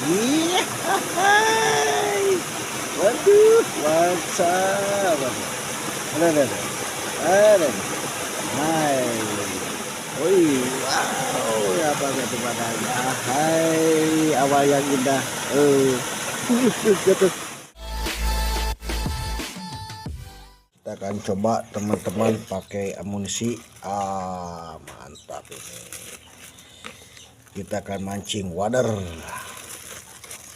Iya, hai. Waduh, mantap. Ada. Ada. Hai. Wih, wow, apa itu badannya? Hai, awal yang indah. Jatuh. Kita akan coba teman-teman pakai amunisi. Mantap ini. Kita akan mancing wader.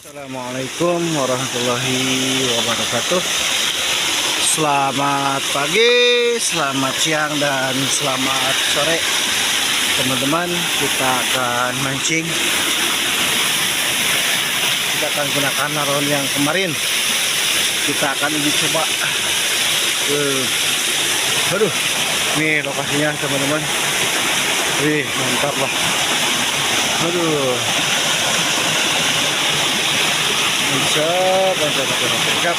Assalamualaikum warahmatullahi wabarakatuh. Selamat pagi, selamat siang, dan selamat sore teman-teman. Kita akan mancing. Kita akan gunakan naron yang kemarin. Kita akan uji coba. Aduh, ini lokasinya teman-teman. Wih, mantap lah. Aduh, mantap.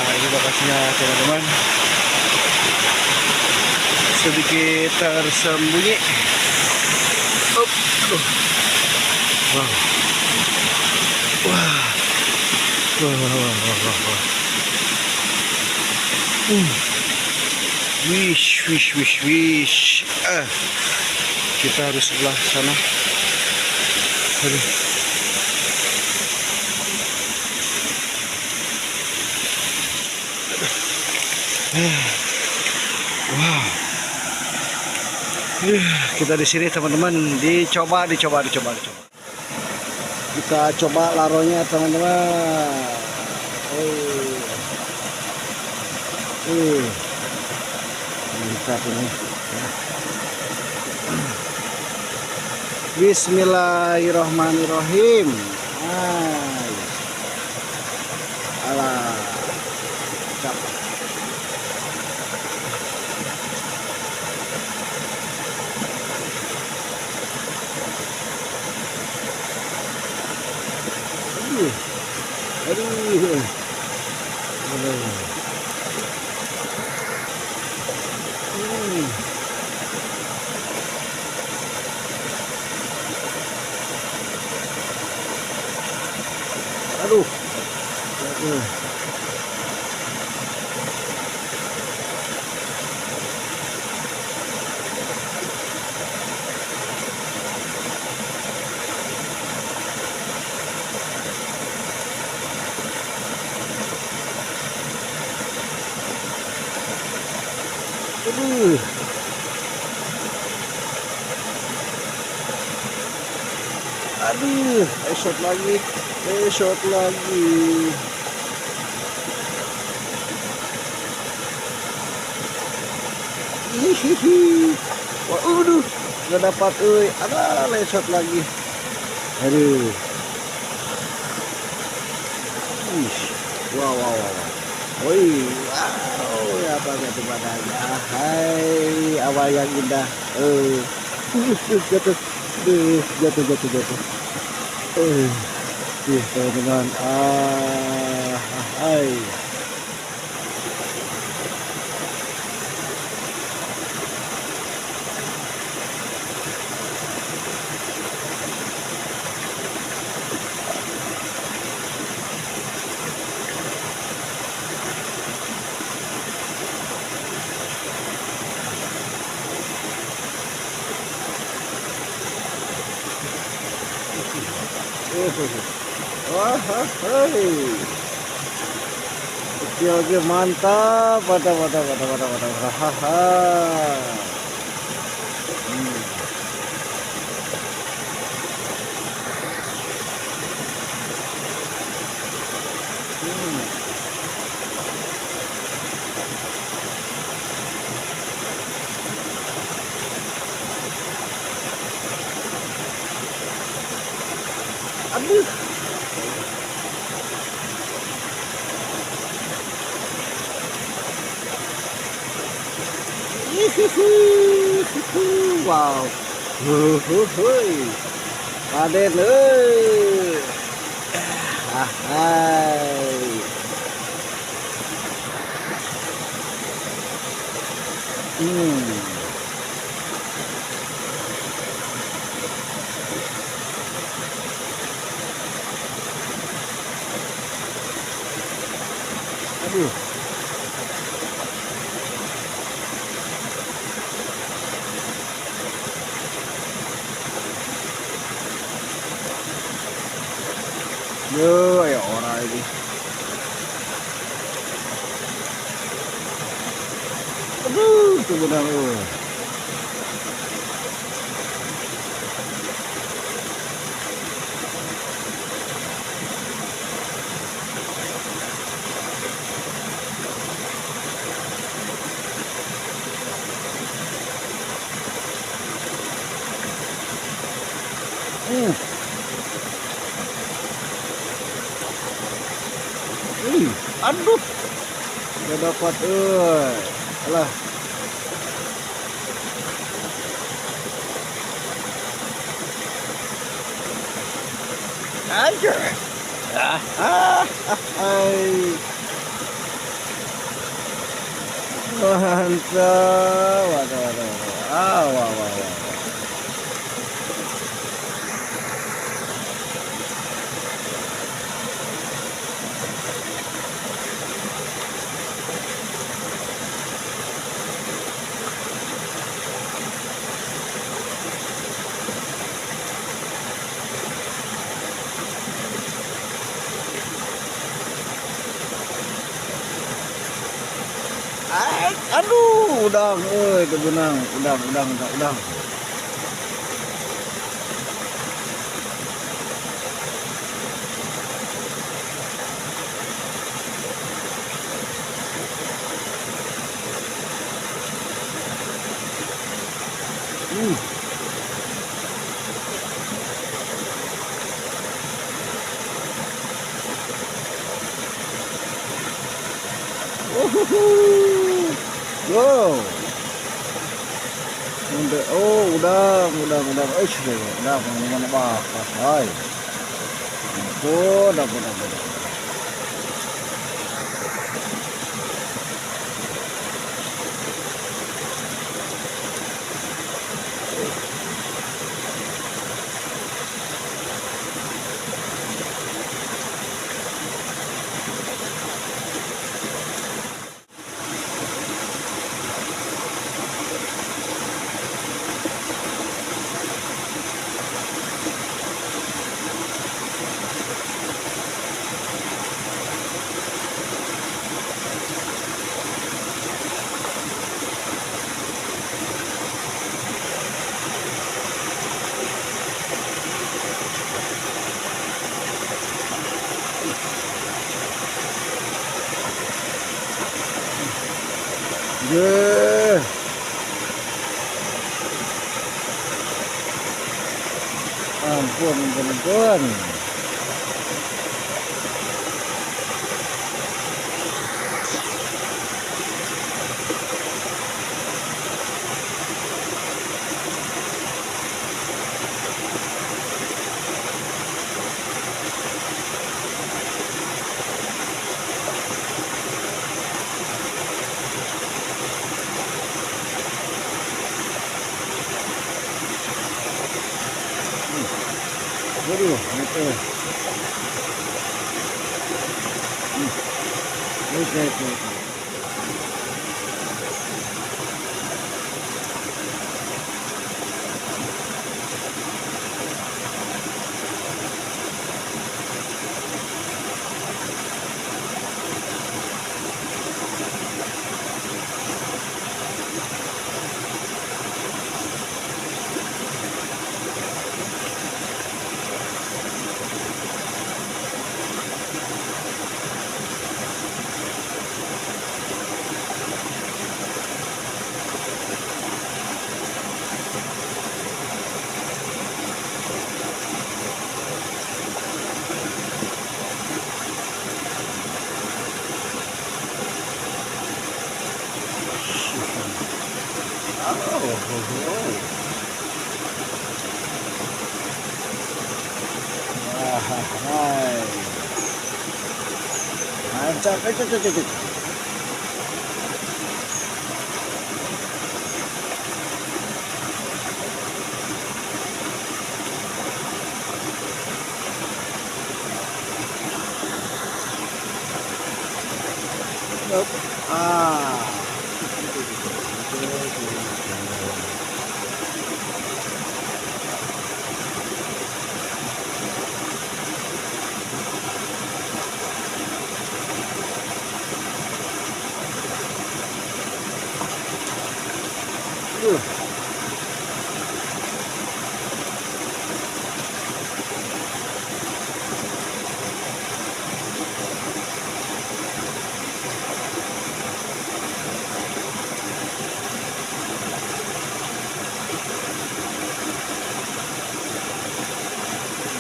Ini lokasinya teman-teman. Sedikit tersembunyi. Aduh. Wah. Wish. Kita harus sebelah sana. Aduh. Wow. Kita di sini teman-teman, dicoba. Kita coba laronya teman-teman. Mantap ini. Bismillahirrahmanirrahim. Alah. Aduh. Aduh, shot lagi. Hihihi. Waduh, nggak dapat. Ada shot lagi. Aduh. Wow. Woi, wow, apa itu badannya? Hai, awal yang indah. Jatuh. Teman-teman. Hai. Oke, mantap. Aduh. Wow. Paden hai. Yo, ya orang ini. Aduh, itu benar. Uh, aduh, gak dapat, alah. Anjir. Hai. Mantap. Waduh. Wah. Aduh, udang, itu benang, udang. Wow. Udang. Udah, mana bakas, hai. Udah. Ye. Ampun. Waduh, itu. Oke. Hai. Mantap. Itu.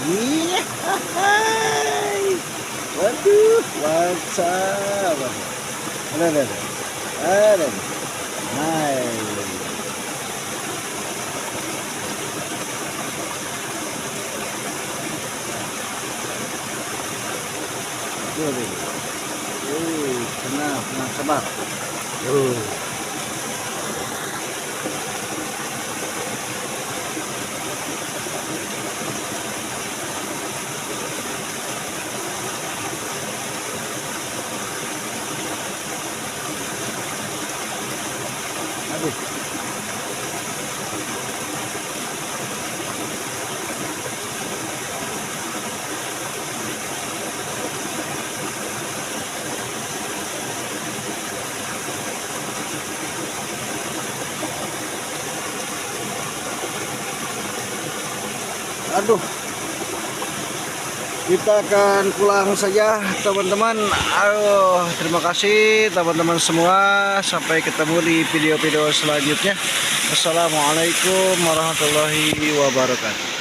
Iya. Hai. Waduh, mantap. Ada. Ada. Hai. Tuh. Tenang, sabar. Aduh. Aduh, kita akan pulang saja teman-teman. Aduh, terima kasih teman-teman semua. Sampai ketemu di video-video selanjutnya. Wassalamualaikum warahmatullahi wabarakatuh.